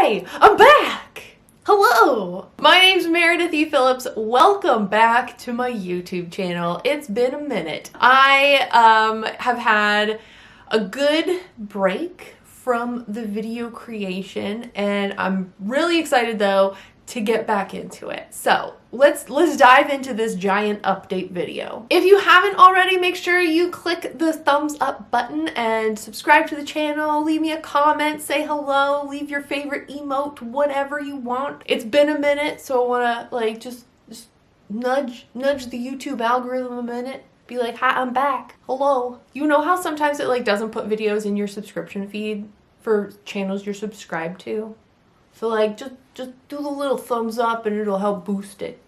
Hey, I'm back! Hello! My name's Meredith E. Phillips. Welcome back to my YouTube channel. It's been a minute. I have had a good break from the video creation, and I'm really excited though to get back into it. So let's dive into this giant update video. If you haven't already, make sure you click the thumbs up button and subscribe to the channel. Leave me a comment, say hello, leave your favorite emote, whatever you want. It's been a minute, so I wanna like just nudge the YouTube algorithm a minute. Be like, hi, I'm back. Hello. You know how sometimes it like doesn't put videos in your subscription feed for channels you're subscribed to? So like just do the little thumbs up and it'll help boost it.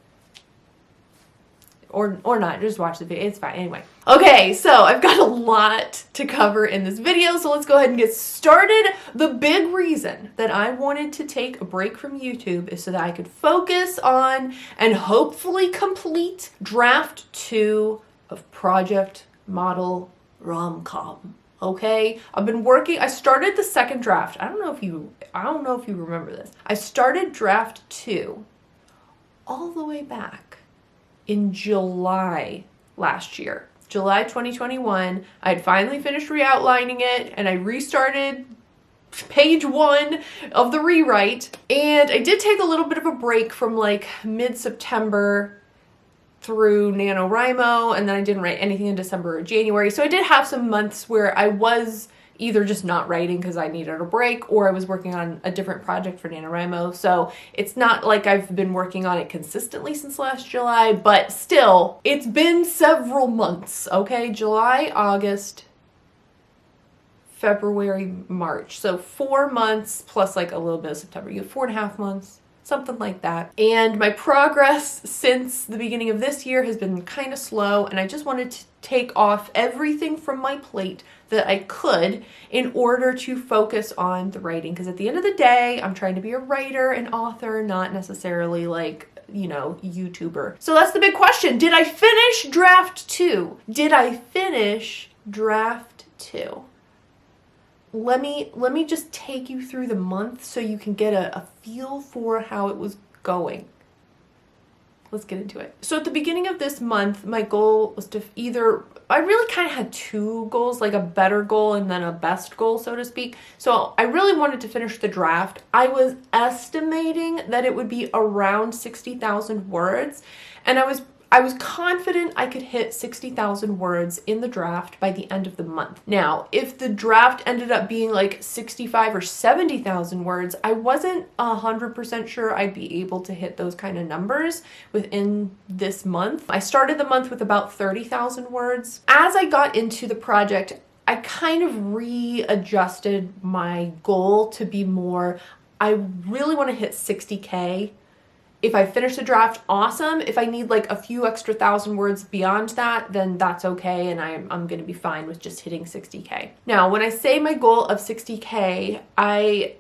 Or not, just watch the video, it's fine. Anyway. Okay, so I've got a lot to cover in this video, so let's go ahead and get started. The big reason that I wanted to take a break from YouTube is so that I could focus on and hopefully complete draft 2 of Project Model RomCom. Okay, I've been working. I started the second draft. I don't know if you remember this. I started draft 2 all the way back in July last year. July 2021. I had finally finished re-outlining it and I restarted page 1 of the rewrite. And I did take a little bit of a break from like mid-September through NaNoWriMo, and then I didn't write anything in December or January. So I did have some months where I was either just not writing because I needed a break, or I was working on a different project for NaNoWriMo. So it's not like I've been working on it consistently since last July, but still, it's been several months, okay? July, August, February, March. So 4 months plus like a little bit of September. You have 4.5 months. Something like that. And my progress since the beginning of this year has been kind of slow, and I just wanted to take off everything from my plate that I could in order to focus on the writing. Because at the end of the day, I'm trying to be a writer and author, not necessarily like, you know, YouTuber. So that's the big question. Did I finish draft 2? Did I finish draft 2? Let me just take you through the month so you can get a feel for how it was going. Let's get into it. So at the beginning of this month, my goal was to I really kind of had 2 goals, like a better goal and then a best goal, so to speak. So I really wanted to finish the draft. I was estimating that it would be around 60,000 words, and I was confident I could hit 60,000 words in the draft by the end of the month. Now, if the draft ended up being like 65 or 70,000 words, I wasn't 100% sure I'd be able to hit those kind of numbers within this month. I started the month with about 30,000 words. As I got into the project, I kind of readjusted my goal to be more, I really want to hit 60K. If I finish the draft, awesome. If I need like a few extra 1,000 words beyond that, then that's okay, and I'm going to be fine with just hitting 60K. Now, when I say my goal of 60K, I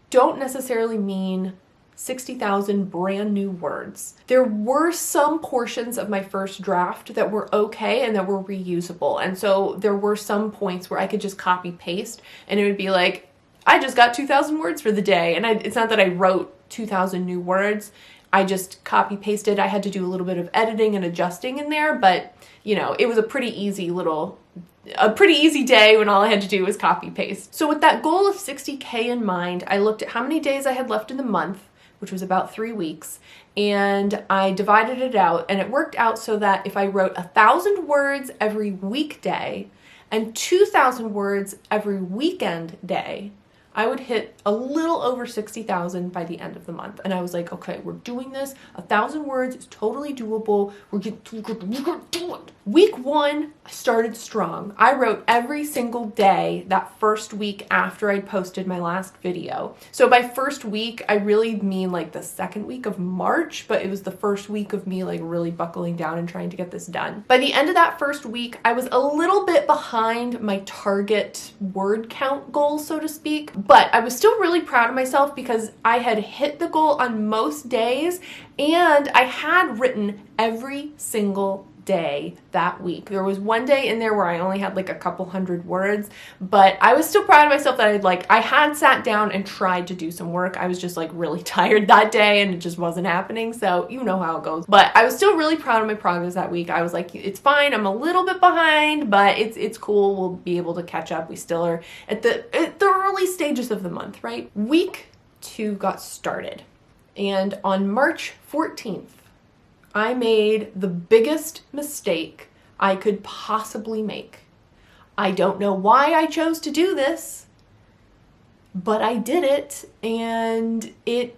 don't necessarily mean 60,000 brand new words. There were some portions of my first draft that were okay and that were reusable, and so there were some points where I could just copy paste and it would be like, I just got 2,000 words for the day, and it's not that I wrote 2,000 new words. I just copy pasted. I had to do a little bit of editing and adjusting in there, but you know, it was a pretty easy day when all I had to do was copy paste. So with that goal of 60K in mind, I looked at how many days I had left in the month, which was about 3 weeks, and I divided it out, and it worked out so that if I wrote 1,000 words every weekday and 2,000 words every weekend day, I would hit a little over 60,000 by the end of the month. And I was like, okay, we're doing this. 1,000 words is totally doable. We're gonna do it. Week 1, I started strong. I wrote every single day that first week after I posted my last video. So by first week, I really mean like the second week of March, but it was the first week of me like really buckling down and trying to get this done. By the end of that first week, I was a little bit behind my target word count goal, so to speak, but I was still really proud of myself because I had hit the goal on most days and I had written every single day that week. There was one day in there where I only had like a couple hundred words, but I was still proud of myself that I had sat down and tried to do some work. I was just like really tired that day and it just wasn't happening. So you know how it goes. But I was still really proud of my progress that week. I was like, it's fine. I'm a little bit behind, but it's cool. We'll be able to catch up. We still are at the early stages of the month, right? Week 2 got started. And on March 14th, I made the biggest mistake I could possibly make. I don't know why I chose to do this, but I did it, and it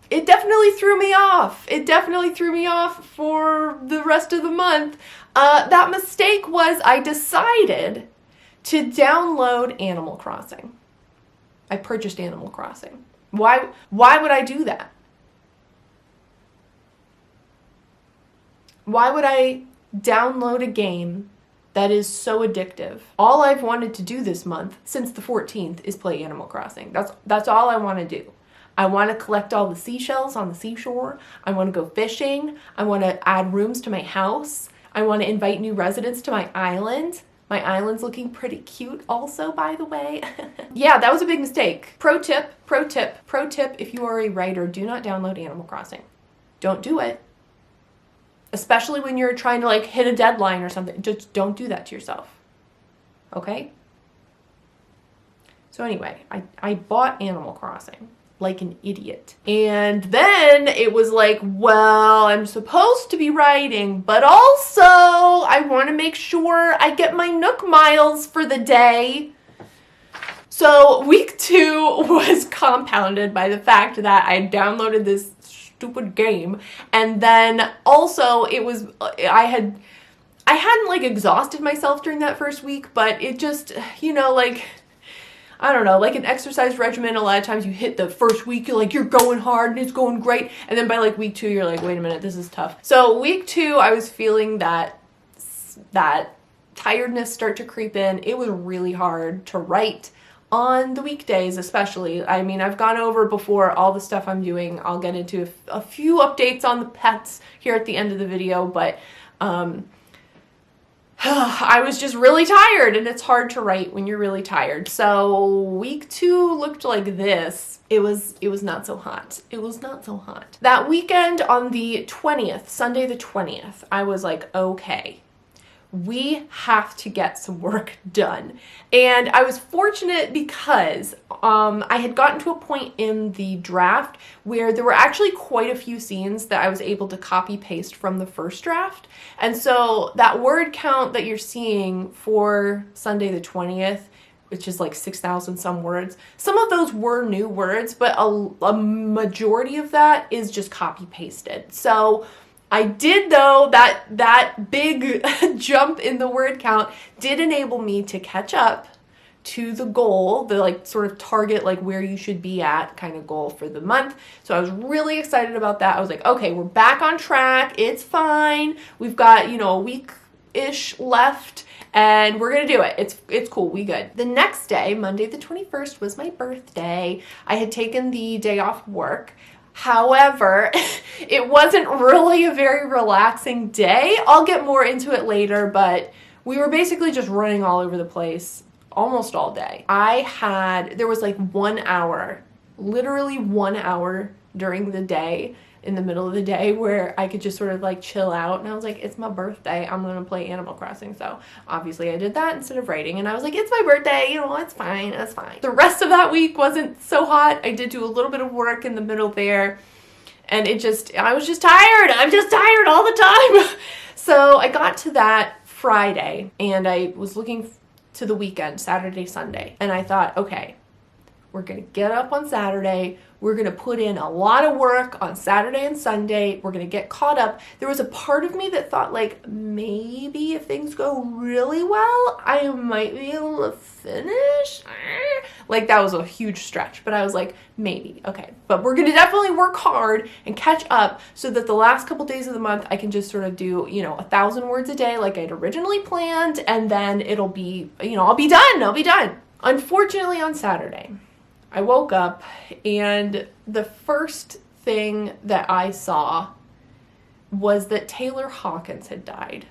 definitely threw me off. It definitely threw me off for the rest of the month. That mistake was I decided to download Animal Crossing. I purchased Animal Crossing. Why would I do that? Why would I download a game that is so addictive? All I've wanted to do this month, since the 14th, is play Animal Crossing. That's all I want to do. I want to collect all the seashells on the seashore. I want to go fishing. I want to add rooms to my house. I want to invite new residents to my island. My island's looking pretty cute also, by the way. Yeah, that was a big mistake. Pro tip, if you are a writer, do not download Animal Crossing. Don't do it. Especially when you're trying to like hit a deadline or something. Just don't do that to yourself. Okay? So anyway, I bought Animal Crossing like an idiot. And then it was like, well, I'm supposed to be writing, but also I want to make sure I get my Nook miles for the day. So week 2 was compounded by the fact that I downloaded this stupid game, and then also it was I hadn't like exhausted myself during that first week, but it just, you know, like, I don't know, like an exercise regimen, a lot of times you hit the first week, you're going hard and it's going great, and then by like week 2 you're like, wait a minute, this is tough. So week 2 I was feeling that tiredness start to creep in. It was really hard to write on the weekdays, especially. I mean, I've gone over before all the stuff I'm doing. I'll get into a few updates on the pets here at the end of the video, but I was just really tired, and it's hard to write when you're really tired. So week 2 looked like this. It was not so hot. It was not so hot. That weekend on the 20th, Sunday the 20th, I was like, okay, we have to get some work done. And I was fortunate because I had gotten to a point in the draft where there were actually quite a few scenes that I was able to copy paste from the first draft. And so that word count that you're seeing for Sunday the 20th, which is like 6,000 some words, some of those were new words, but a majority of that is just copy pasted. So I did, though, that big jump in the word count did enable me to catch up to the goal, the like sort of target, like where you should be at kind of goal for the month. So I was really excited about that. I was like, okay, we're back on track. It's fine. We've got, you know, a week-ish left, and we're gonna do it. It's cool. We good. The next day, Monday the 21st, was my birthday. I had taken the day off work. However, it wasn't really a very relaxing day. I'll get more into it later, but we were basically just running all over the place almost all day. There was like 1 hour, literally 1 hour during the day, in the middle of the day, where I could just sort of like chill out, and I was like, it's my birthday, I'm gonna play Animal Crossing. So obviously I did that instead of writing, and I was like, it's my birthday, you know, it's fine, it's fine. The rest of that week wasn't so hot. I did do a little bit of work in the middle there, and I was just tired. I'm just tired all the time. So I got to that Friday, and I was looking to the weekend, Saturday, Sunday, and I thought, okay, we're gonna get up on Saturday. We're going to put in a lot of work on Saturday and Sunday. We're going to get caught up. There was a part of me that thought, like, maybe if things go really well, I might be able to finish. Like, that was a huge stretch. But I was like, maybe. Okay. But we're going to definitely work hard and catch up so that the last couple days of the month, I can just sort of do, you know, 1,000 words a day like I'd originally planned. And then it'll be, you know, I'll be done. Unfortunately, on Saturday, I woke up, and the first thing that I saw was that Taylor Hawkins had died.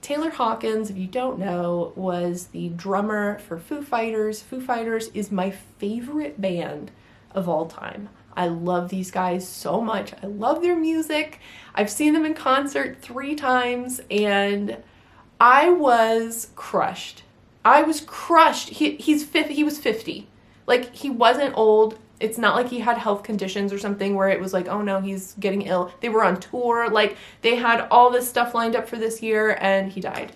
Taylor Hawkins, if you don't know, was the drummer for Foo Fighters. Foo Fighters is my favorite band of all time. I love these guys so much. I love their music. I've seen them in concert 3 times, and I was crushed. I was crushed. He was 50. Like, he wasn't old. It's not like he had health conditions or something where it was like, oh no, he's getting ill. They were on tour. Like, they had all this stuff lined up for this year, and he died.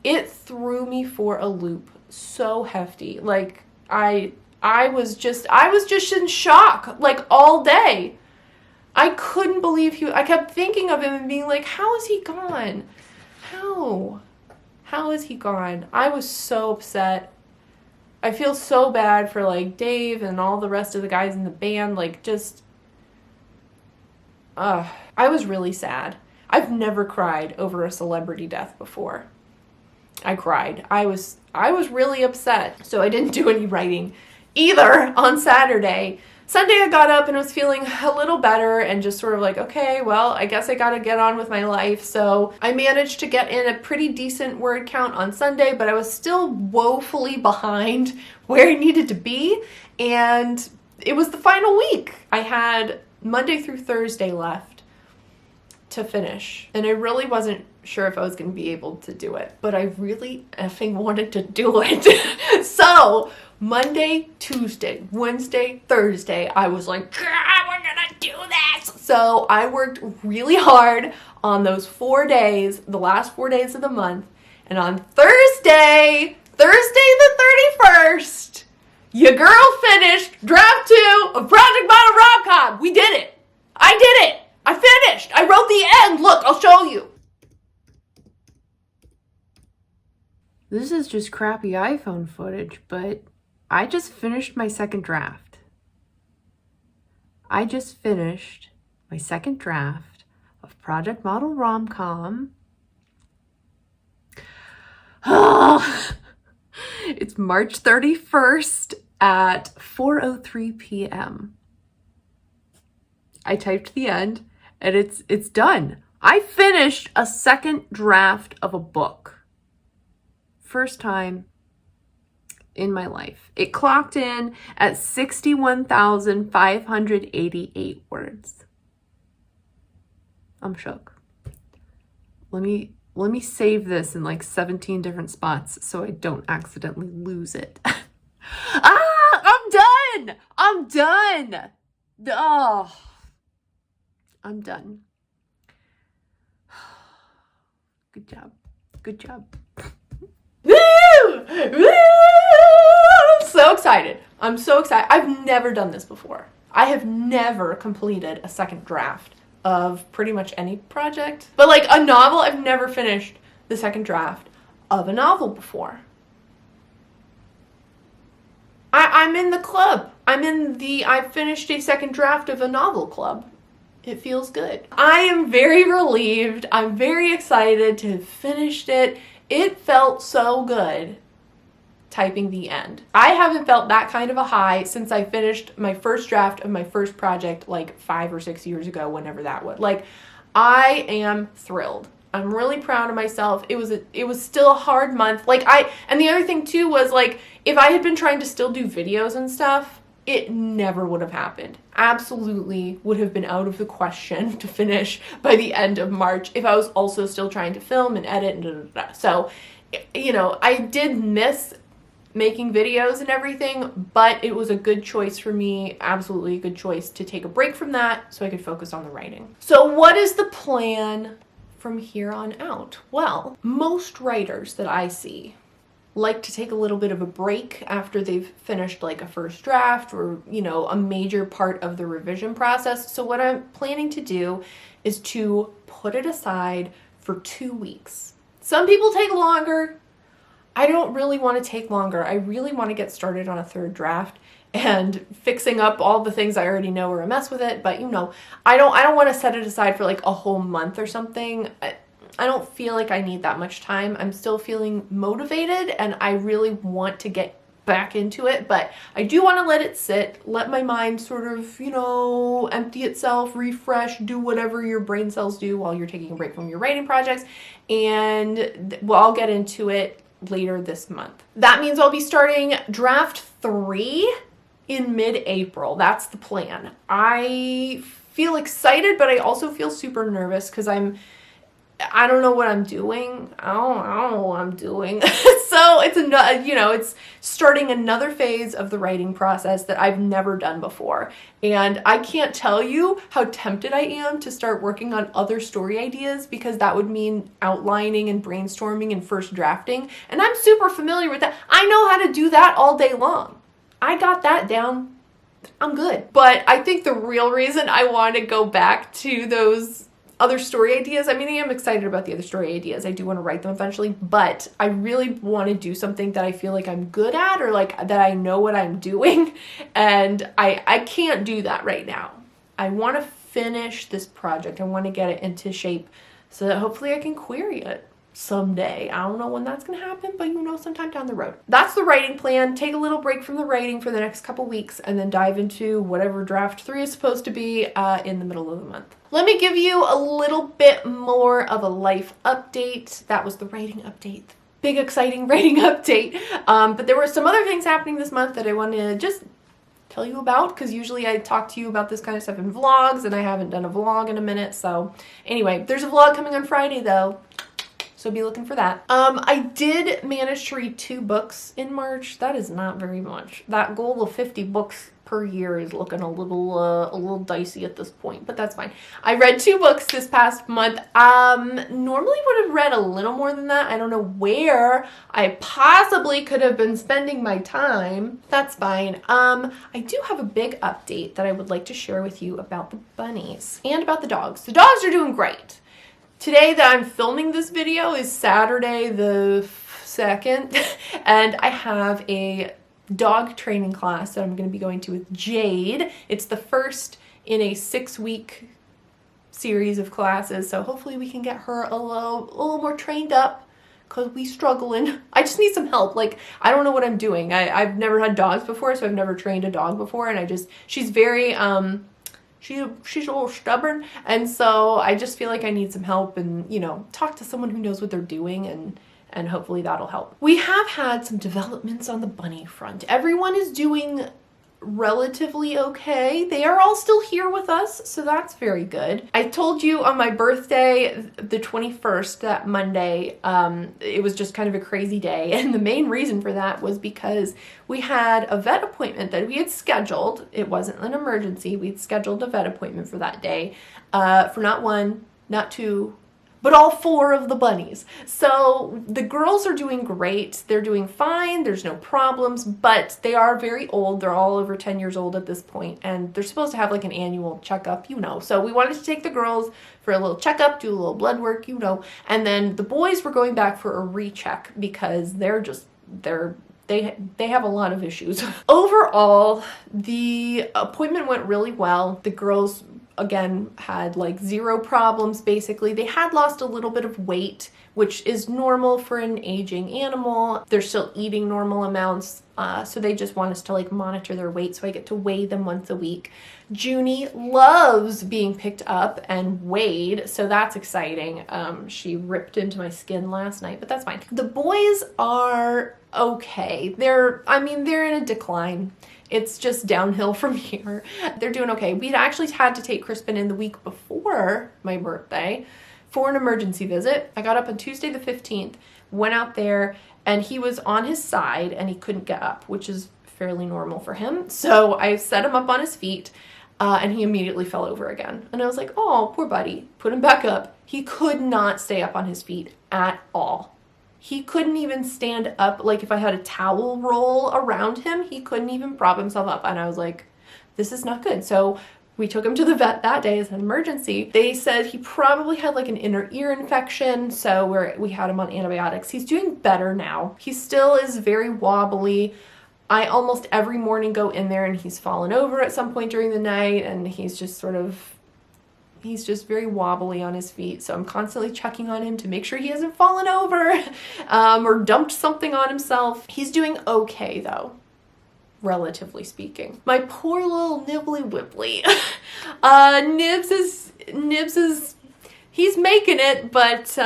It threw me for a loop so hefty. Like, I was just in shock, like, all day. I couldn't believe I kept thinking of him and being like, how is he gone? How is he gone? I was so upset. I feel so bad for, like, Dave and all the rest of the guys in the band. Like, just, I was really sad. I've never cried over a celebrity death before. I cried. I was really upset. So I didn't do any writing either on Saturday. Sunday I got up and was feeling a little better and just sort of like, okay, well, I guess I gotta get on with my life. So I managed to get in a pretty decent word count on Sunday, but I was still woefully behind where I needed to be. And it was the final week. I had Monday through Thursday left to finish. And I really wasn't sure if I was going to be able to do it, but I really effing wanted to do it. So Monday, Tuesday, Wednesday, Thursday, I was like, we're gonna do this. So I worked really hard on those 4 days, the last 4 days of the month. And on Thursday the 31st, your girl finished draft 2 of Project Model RomCom. We did it. I did it. I finished. I wrote the end. Look, I'll show you. This is just crappy iPhone footage, but I just finished my second draft. I just finished my second draft of Project Model RomCom. It's March 31st at 4:03 p.m. I typed the end, and it's done. I finished a second draft of a book. First time in my life. It clocked in at 61,588 words. I'm shook. Let me save this in like 17 different spots so I don't accidentally lose it. I'm done. Oh, I'm done. Good job. Woo! I'm so excited. I've never done this before. I have never completed a second draft of pretty much any project. But like a novel, I've never finished the second draft of a novel before. I'm in the club. I finished a second draft of a novel club. It feels good. I am very relieved. I'm very excited to have finished it. It felt so good typing the end. I haven't felt that kind of a high since I finished my first draft of my first project like 5 or 6 years ago, whenever that was. Like, I am thrilled. I'm really proud of myself. It was still a hard month. And the other thing too was, like, if I had been trying to still do videos and stuff, it never would have happened. Absolutely would have been out of the question to finish by the end of March if I was also still trying to film and edit and da-da-da. So, you know, I did miss making videos and everything, but it was a good choice for me, absolutely a good choice to take a break from that so I could focus on the writing. So what is the plan from here on out? Well, most writers that I see like to take a little bit of a break after they've finished like a first draft or, you know, a major part of the revision process. So what I'm planning to do is to put it aside for 2 weeks. Some people take longer. I don't really want to take longer. I really want to get started on a third draft and fixing up all the things I already know are a mess with it. But, you know, I don't want to set it aside for like a whole month or something. I don't feel like I need that much time. I'm still feeling motivated and I really want to get back into it, but I do want to let it sit, let my mind sort of, you know, empty itself, refresh, do whatever your brain cells do while you're taking a break from your writing projects, and well, I'll get into it later this month. That means I'll be starting draft 3 in mid-April. That's the plan. I feel excited, but I also feel super nervous because I don't know what I'm doing. I don't know what I'm doing. So it's it's starting another phase of the writing process that I've never done before. And I can't tell you how tempted I am to start working on other story ideas, because that would mean outlining and brainstorming and first drafting. And I'm super familiar with that. I know how to do that all day long. I got that down. I'm good. But I think the real reason I want to go back to those other story ideas, I mean, I am excited about the other story ideas. I do want to write them eventually, but I really want to do something that I feel like I'm good at, or like that I know what I'm doing, and I can't do that right now. I want to finish this project. I want to get it into shape so that hopefully I can query it someday. I don't know when that's going to happen, but sometime down the road. That's the writing plan. Take a little break from the writing for the next couple weeks and then dive into whatever draft 3 is supposed to be in the middle of the month. Let me give you a little bit more of a life update. That was the writing update. Big, exciting writing update. But there were some other things happening this month that I wanted to just tell you about, because usually I talk to you about this kind of stuff in vlogs, and I haven't done a vlog in a minute. So anyway, there's a vlog coming on Friday though, so be looking for that. I did manage to read 2 books in March. That is not very much. That goal of 50 books per year is looking a little dicey at this point, but that's fine. I read 2 books this past month. Normally would have read a little more than that. I don't know where I possibly could have been spending my time. That's fine. I do have a big update that I would like to share with you about the bunnies and about the dogs. The dogs are doing great. Today that I'm filming this video is Saturday the 2nd, and I have a dog training class that I'm going to be going to with Jade. It's the first in a 6-week series of classes, so hopefully we can get her a little more trained up, because we struggling. I just need some help. Like, I don't know what I'm doing. I've never had dogs before, so I've never trained a dog before, and she's very she's a little stubborn, and so I just feel like I need some help, and talk to someone who knows what they're doing, and hopefully that'll help. We have had some developments on the bunny front. Everyone is doing relatively okay. They are all still here with us, so that's very good. I told you on my birthday, the 21st, that Monday, it was just kind of a crazy day, and the main reason for that was because we had a vet appointment that we had scheduled. It wasn't an emergency. We'd scheduled a vet appointment for that day, for not 1, not 2, but all 4 of the bunnies. So the girls are doing great. They're doing fine. There's no problems, but they are very old. They're all over 10 years old at this point, and they're supposed to have like an annual checkup, So we wanted to take the girls for a little checkup, do a little blood work, and then the boys were going back for a recheck because they have a lot of issues. Overall, the appointment went really well. The girls, again, had like 0 problems, basically. They had lost a little bit of weight, which is normal for an aging animal. They're still eating normal amounts, so they just want us to like monitor their weight, so I get to weigh them once a week. Junie loves being picked up and weighed, so that's exciting. She ripped into my skin last night, but that's fine. The boys are okay. They're in a decline. It's just downhill from here. They're doing okay. We'd actually had to take Crispin in the week before my birthday for an emergency visit. I got up on Tuesday the 15th, went out there, and he was on his side and he couldn't get up, which is fairly normal for him. So I set him up on his feet, and he immediately fell over again. And I was like, oh, poor buddy. Put him back up. He could not stay up on his feet at all. He couldn't even stand up. Like, if I had a towel roll around him, he couldn't even prop himself up. And I was like, this is not good. So we took him to the vet that day as an emergency. They said he probably had like an inner ear infection, so we had him on antibiotics. He's doing better now. He still is very wobbly. I almost every morning go in there and he's fallen over at some point during the night, and he's just very wobbly on his feet. So I'm constantly checking on him to make sure he hasn't fallen over or dumped something on himself. He's doing okay though. relatively speaking. My poor little Nibbly Wibbly. Nibs is, he's making it, but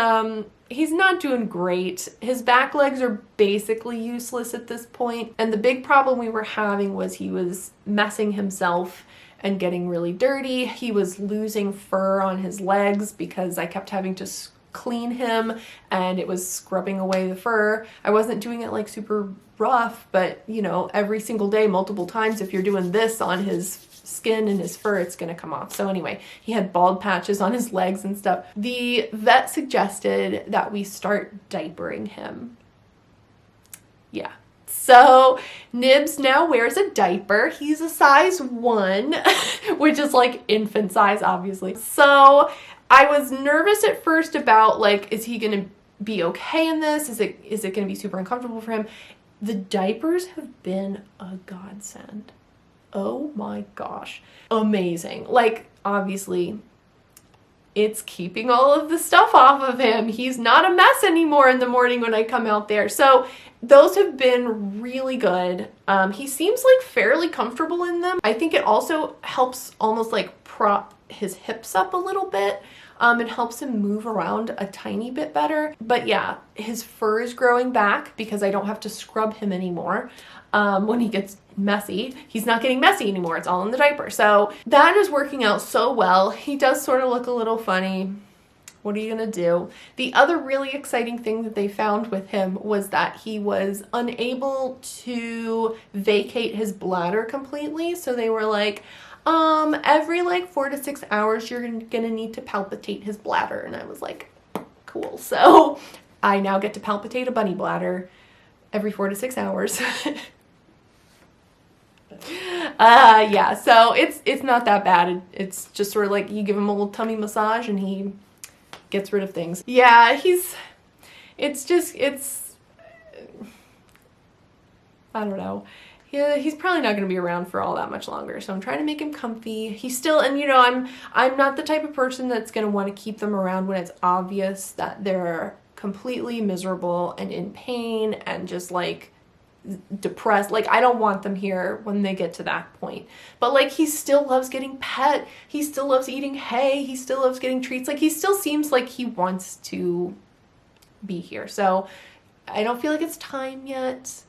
he's not doing great. His back legs are basically useless at this point, and the big problem we were having was he was messing himself and getting really dirty. He was losing fur on his legs because I kept having to clean him and it was scrubbing away the fur. I wasn't doing it like super rough, but you know, every single day, multiple times, if you're doing this on his skin and his fur, it's gonna come off. So anyway, he had bald patches on his legs and stuff. The vet suggested that we start diapering him. Yeah. So Nibs now wears a diaper. He's a size 1, which is like infant size, obviously. So I was nervous at first about like, is he gonna be okay in this? Is it gonna be super uncomfortable for him? The diapers have been a godsend. Oh my gosh. Amazing. Like, obviously, it's keeping all of the stuff off of him. He's not a mess anymore in the morning when I come out there. So those have been really good. He seems like fairly comfortable in them. I think it also helps almost like prop his hips up a little bit. It helps him move around a tiny bit better. But yeah, his fur is growing back because I don't have to scrub him anymore. When he gets messy, he's not getting messy anymore. It's all in the diaper. So that is working out so well. He does sort of look a little funny. What are you gonna do? The other really exciting thing that they found with him was that he was unable to vacate his bladder completely. So they were like, every like 4 to 6 hours, you're gonna need to palpitate his bladder. And I was like, cool. So I now get to palpitate a bunny bladder every 4 to 6 hours. Yeah, so it's not that bad. It's just sort of like you give him a little tummy massage and he gets rid of things. Yeah, I don't know. Yeah, he's probably not going to be around for all that much longer. So I'm trying to make him comfy. He's still, and you know, I'm not the type of person that's going to want to keep them around when it's obvious that they're completely miserable and in pain and just like depressed. Like, I don't want them here when they get to that point. But like, he still loves getting pet. He still loves eating hay. He still loves getting treats. Like, he still seems like he wants to be here. So I don't feel like it's time yet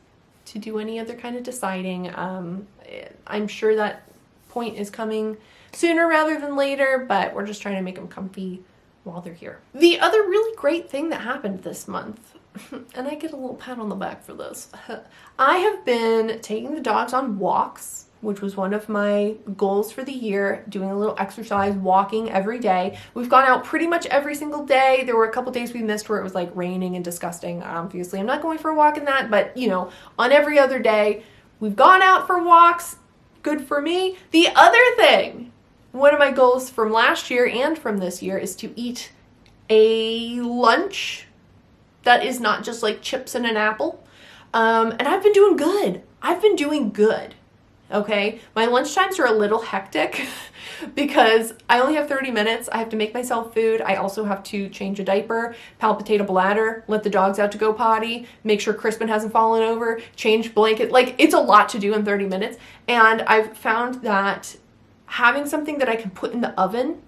to do any other kind of deciding. I'm sure that point is coming sooner rather than later, but we're just trying to make them comfy while they're here. The other really great thing that happened this month, and I get a little pat on the back for this, I have been taking the dogs on walks, which was one of my goals for the year, doing a little exercise, walking every day. We've gone out pretty much every single day. There were a couple days we missed where it was like raining and disgusting. Obviously, I'm not going for a walk in that, but you know, on every other day, we've gone out for walks. Good for me. The other thing, one of my goals from last year and from this year is to eat a lunch that is not just like chips and an apple. And I've been doing good. I've been doing good. Okay, my lunch times are a little hectic because I only have 30 minutes. I have to make myself food. I also have to change a diaper, palpitate a bladder, let the dogs out to go potty, make sure Crispin hasn't fallen over, change blanket. Like, it's a lot to do in 30 minutes. And I've found that having something that I can put in the oven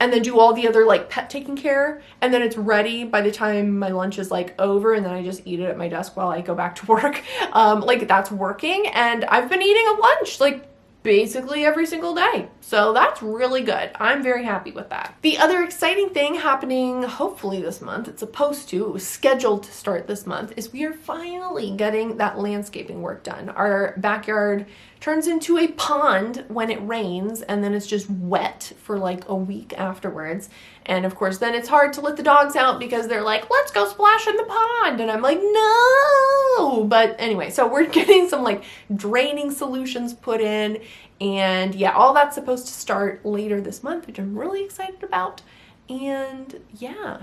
and then do all the other like pet taking care, and then it's ready by the time my lunch is like over, and then I just eat it at my desk while I go back to work. Like, that's working, and I've been eating a lunch like basically every single day. So that's really good. I'm very happy with that. The other exciting thing happening hopefully this month, it's supposed to, it was scheduled to start this month, is we are finally getting that landscaping work done. Our backyard turns into a pond when it rains, and then it's just wet for like a week afterwards. And of course, then it's hard to let the dogs out because they're like, let's go splash in the pond. And I'm like, no. But anyway, so we're getting some like draining solutions put in. And yeah, all that's supposed to start later this month, which I'm really excited about. And yeah,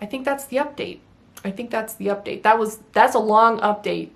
I think that's the update. That's a long update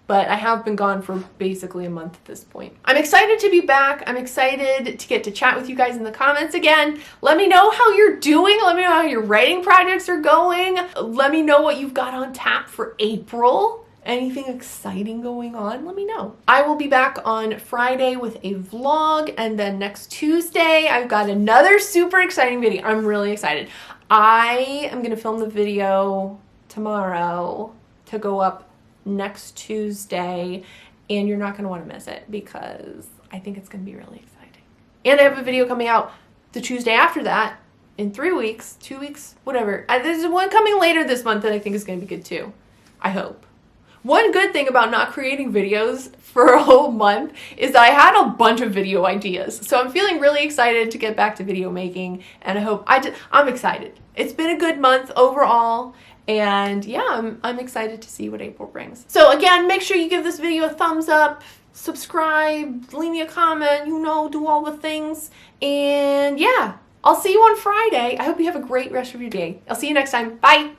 but I have been gone for basically a month at this point. I'm excited to be back. I'm excited to get to chat with you guys in the comments again. Let me know how you're doing. Let me know how your writing projects are going. Let me know what you've got on tap for April. Anything exciting going on, let me know. I will be back on Friday with a vlog, and then next Tuesday, I've got another super exciting video. I'm really excited. I am gonna film the video tomorrow to go up next Tuesday, and you're not gonna wanna miss it because I think it's gonna be really exciting. And I have a video coming out the Tuesday after that in 3 weeks, 2 weeks, whatever. There's one coming later this month that I think is gonna be good too, I hope. One good thing about not creating videos for a whole month is that I had a bunch of video ideas. So I'm feeling really excited to get back to video making, and I'm excited. It's been a good month overall, and yeah, I'm excited to see what April brings. So again, make sure you give this video a thumbs up, subscribe, leave me a comment, do all the things. And yeah, I'll see you on Friday. I hope you have a great rest of your day. I'll see you next time. Bye.